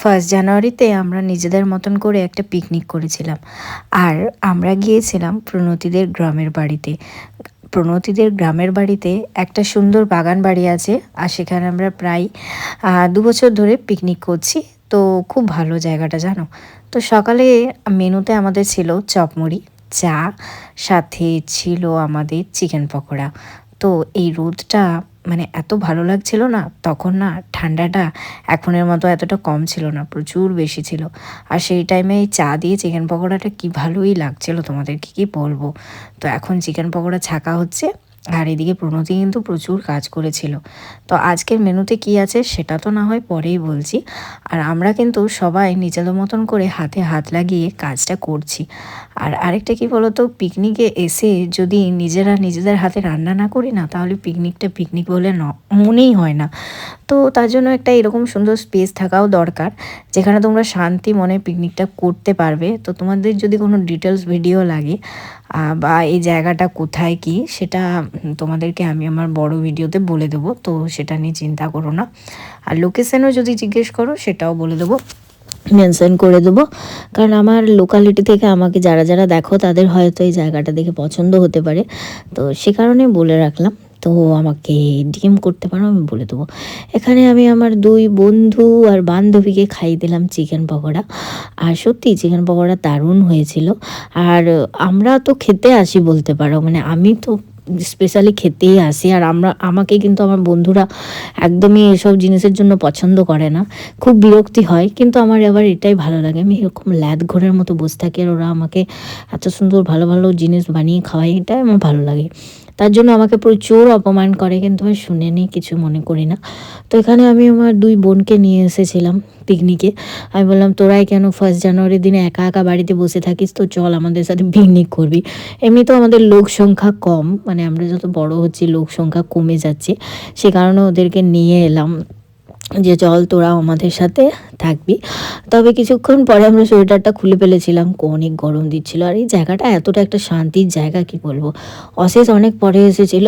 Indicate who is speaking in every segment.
Speaker 1: First জানুয়ারিতে আমরা নিজেদের মতন করে একটা পিকনিক করেছিলাম। আর আমরা গিয়েছিলাম প্রণতিদের গ্রামের বাড়িতে। প্রণতিদের গ্রামের বাড়িতে একটা সুন্দর বাগান বাড়ি আছে, আর সেখানে আমরা প্রায় 2 বছর ধরে পিকনিক করছি। তো খুব ভালো জায়গাটা, জানো তো। সকালে মেনুতে আমাদের ছিল চপমুড়ি, চা, সাথে ছিল আমাদের চিকেন পকোড়া। তো এই রোদটা মানে এত ভালো লাগছিল না তখন, না ঠান্ডাটা এখনের মতো এতটা কম ছিল না, প্রচুর বেশি ছিল। আর সেই টাইমে এই চা দিয়ে চিকেন পকোড়াটা কি ভালোই লাগছিল, তোমাদেরকে কি বলবো। তো এখন চিকেন পকোড়া ছাকা হচ্ছে, আর এদিকে প্রণতি কিন্তু প্রচুর কাজ করেছিল। তো আজকের মেনুতে কি আছে সেটা তো না হয় পরেই বলছি। আর আমরা কিন্তু সবাই নিজেদের মতন করে হাতে হাত লাগিয়ে কাজটা করছি। আর আরেকটা কি বলতো, পিকনিকে এসে যদি নিজেরা নিজেদের হাতে রান্না না করি না, তাহলে পিকনিকটা পিকনিক বলে মনেই হয় না। তো তার জন্য একটা এরকম সুন্দর স্পেস থাকাও দরকার, যেখানে তোমরা শান্তি মনে পিকনিকটা করতে পারবে। তো তোমাদের যদি কোনো ডিটেলস ভিডিও লাগে বা এই জায়গাটা কোথায় কি, সেটা তোমাদেরকে আমি আমার বড় ভিডিওতে বলে দেবো, তো সেটা নিয়ে চিন্তা করো না। আর লোকেশনও যদি জিজ্ঞেস করো সেটাও বলে দেবো, মেনশন করে দেবো। কারণ আমার লোকালিটি থেকে আমাকে যারা যারা দেখো তাদের হয়তো এই জায়গাটা দেখে পছন্দ হতে পারে, তো সে কারণে বলে রাখলাম। তো আমাকে ডিএম করতে পারো, আমি বলে দেবো। এখানে আমি আমার 2 বন্ধু আর বান্ধবীকে খাইয়ে দিলাম চিকেন পকোড়া। আর সত্যি চিকেন পকোড়া দারুণ হয়েছিল। আর আমরা তো খেতে আসি বলতে পারো, মানে আমি তো স্পেশালি খেতেই আসি। আর আমাকে কিন্তু আমার বন্ধুরা একদমই এসব জিনিসের জন্য পছন্দ করে না, খুব বিরক্তি হয়। কিন্তু আমার আবার এটাই ভালো লাগে, আমি এরকম ল্যাদ ঘোরের মতো বসে থাকি আর ওরা আমাকে এত সুন্দর ভালো ভালো জিনিস বানিয়ে খাওয়ায়, এটাই আমার ভালো লাগে। তার জন্য আমাকে প্রচুর অপমান করে, কিন্তু আমি শুনে নিই, কিছু মনে করি না। তো এখানে আমি আমার 2 বোনকে নিয়ে এসেছিলাম পিকনিকে। আমি বললাম তোরাই কেন ফার্স্ট জানুয়ারির দিনে একা একা বাড়িতে বসে থাকিস, তো চল আমাদের সাথে পিকনিক করবি। এমনিতেও আমাদের লোক সংখ্যা কম, মানে আমরা যত বড় হচ্ছি লোক সংখ্যা কমে যাচ্ছে, সে কারণে ওদেরকে নিয়ে এলাম যে চল তোরাও আমাদের সাথে থাকবি। তবে কিছুক্ষণ পরে আমরা সোয়েটারটা খুলে ফেলেছিলাম, অনেক গরম দিচ্ছিল। আর এই জায়গাটা এতটা একটা শান্তির জায়গা, কি বলবো। অশেষ অনেক পরে এসেছিল,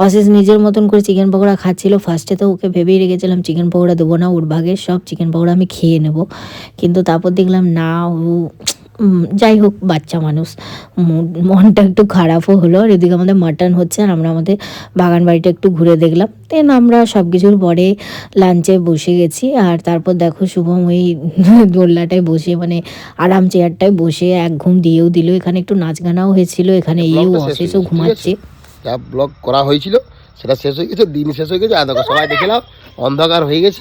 Speaker 1: অশেষ নিজের মতন করে চিকেন পকোড়া খাচ্ছিল। ফার্স্টে তো ওকে ভেবেই রেখেছিলাম চিকেন পকোড়া দেবো না, ওর ভাগের সব চিকেন পকোড়া আমি খেয়ে নেব। কিন্তু তারপর দেখলাম না, ও যাই হোক বাচ্চা মানুষ, মনটা একটু খারাপও হলো। আর এদিকে আমাদের মাটন হচ্ছে, আর আমরা আমাদের বাগান বাড়িটা একটু ঘুরে দেখলাম। দেন আমরা সব কিছুর পরে লাঞ্চে বসে গেছি। আর তারপর দেখো শুভম ওই দোলনাটায় বসে, মানে আরাম চেয়ারটায় বসে এক ঘুম দিয়েও দিল। এখানে একটু নাচ গানাও হয়েছিল, এখানে এও অশেষও ঘুমাচ্ছে।
Speaker 2: যা ব্লগ করা হয়েছিল সেটা শেষ হয়ে গেছে, দিন শেষ হয়ে গেছে। আর দেখো সবাই দেখে নাও অন্ধকার হয়ে গেছে।